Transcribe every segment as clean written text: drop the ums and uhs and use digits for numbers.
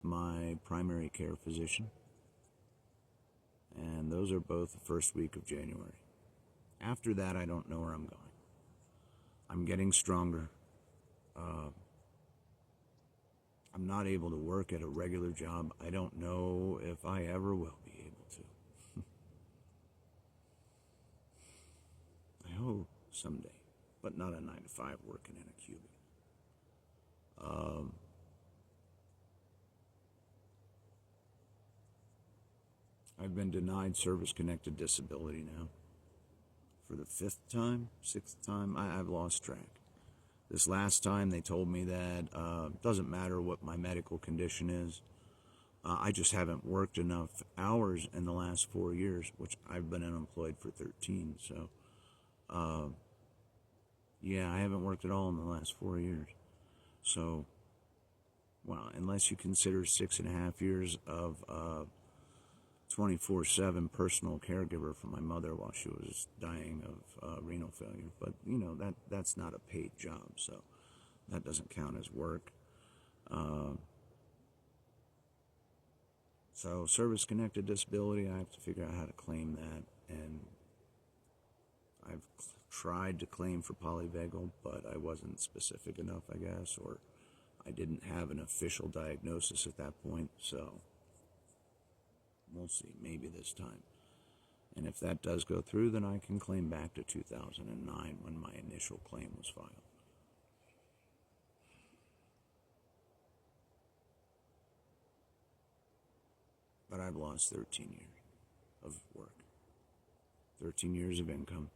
my primary care physician, and those are both the first week of January. After that, I don't know where I'm going. I'm getting stronger. I'm not able to work at a regular job. I don't know if I ever will be able to. I hope someday, but not a 9 to 5 working in a cubicle. I've been denied service-connected disability now for the 6th time. I've lost track. This last time they told me that doesn't matter what my medical condition is. I just haven't worked enough hours in the last 4 years, which I've been unemployed for 13. So, yeah, I haven't worked at all in the last 4 years. So, well, unless you consider 6.5 years of 24/7 personal caregiver for my mother while she was dying of renal failure. But, you know, that's not a paid job, so that doesn't count as work. So service-connected disability, I have to figure out how to claim that. And I've tried to claim for polyvagal, but I wasn't specific enough, I guess, or I didn't have an official diagnosis at that point, so we'll see, maybe this time. And if that does go through, then I can claim back to 2009 when my initial claim was filed. But I've lost 13 years of work, 13 years of income.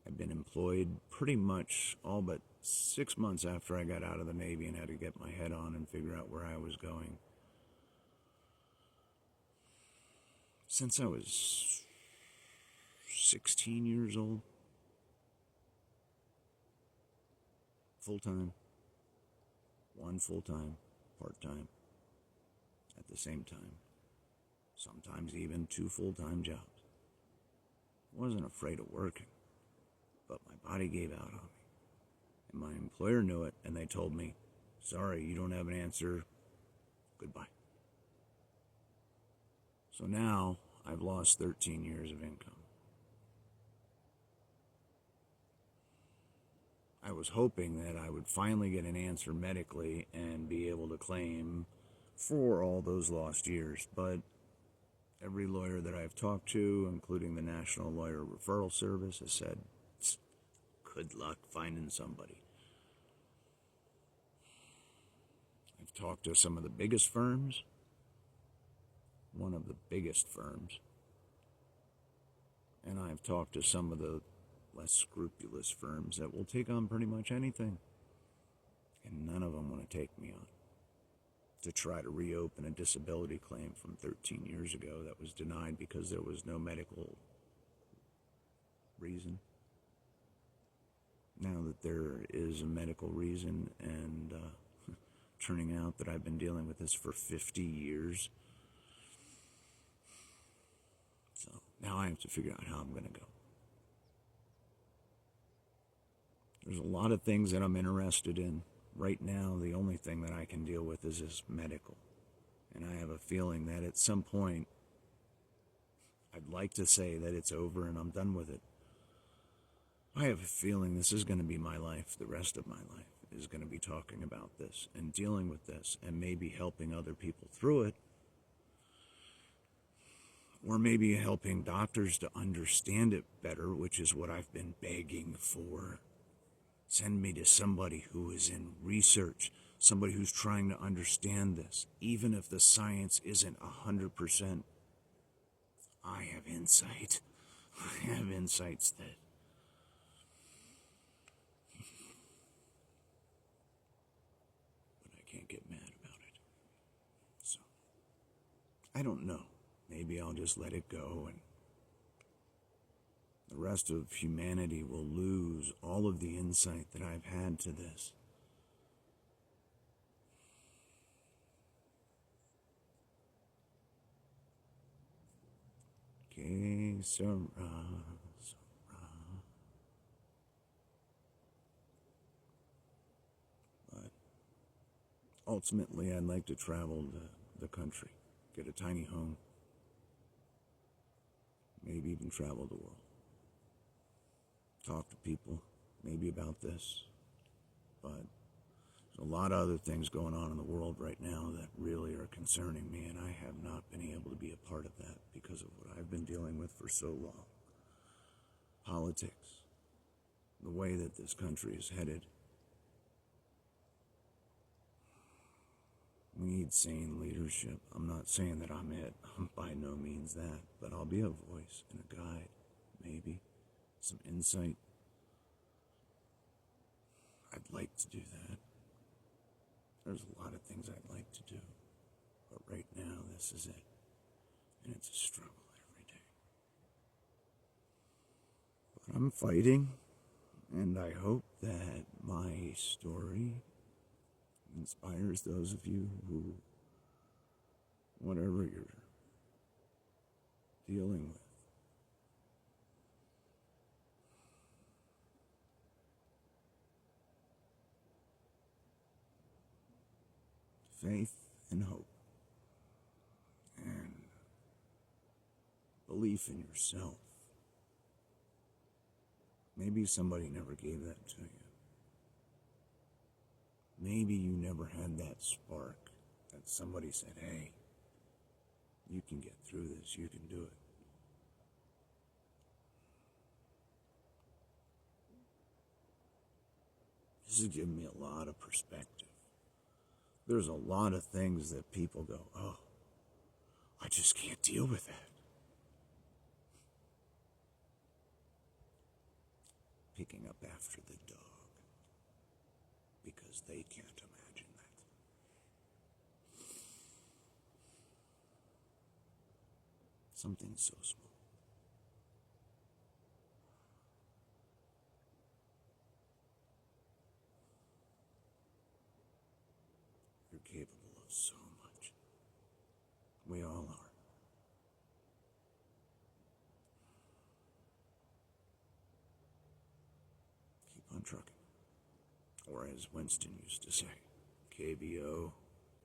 I've been employed pretty much all but 6 months after I got out of the Navy and had to get my head on and figure out where I was going. Since I was 16 years old, full-time, one full-time, part-time, at the same time, sometimes even 2 full-time jobs. I wasn't afraid of working, but my body gave out on me. And my employer knew it, and they told me, sorry, you don't have an answer, goodbye. So now, I've lost 13 years of income. I was hoping that I would finally get an answer medically and be able to claim for all those lost years, but every lawyer that I've talked to, including the National Lawyer Referral Service, has said, good luck finding somebody. I've talked to some of the biggest firms, one of the biggest firms, and I've talked to some of the less scrupulous firms that will take on pretty much anything, and none of them want to take me on to try to reopen a disability claim from 13 years ago that was denied because there was no medical reason. Now that there is a medical reason, and turning out that I've been dealing with this for 50 years, so now I have to figure out how I'm going to go. There's a lot of things that I'm interested in. Right now, the only thing that I can deal with is this medical. And I have a feeling that at some point, I'd like to say that it's over and I'm done with it. I have a feeling this is going to be my life. The rest of my life is going to be talking about this and dealing with this and maybe helping other people through it. Or maybe helping doctors to understand it better, which is what I've been begging for. Send me to somebody who is in research, somebody who's trying to understand this. Even if the science isn't 100%, I have insight. I have insights that but I can't get mad about it. So, I don't know. Maybe I'll just let it go and the rest of humanity will lose all of the insight that I've had to this. Que sera, sera. But Ultimately, I'd like to travel the country, get a tiny home, maybe even travel the world. Talk to people, maybe about this, but there's a lot of other things going on in the world right now that really are concerning me, and I have not been able to be a part of that because of what I've been dealing with for so long. Politics, the way that this country is headed. We need sane leadership. I'm not saying that I'm it. I'm by no means that, but I'll be a voice and a guide, maybe, some insight. I'd like to do that. There's a lot of things I'd like to do, but right now this is it, and it's a struggle every day. But I'm fighting, and I hope that my story inspires those of you who, whatever you're dealing with, faith and hope and belief in yourself. Maybe somebody never gave that to you. Maybe you never had that spark that somebody said, hey, you can get through this, you can do it. This has given me a lot of perspective. There's a lot of things that people go, oh, I just can't deal with that. Picking up after the dog because they can't imagine that. Something so small. You're capable of so much. We all are. Keep on trucking. Or as Winston used to say, KBO.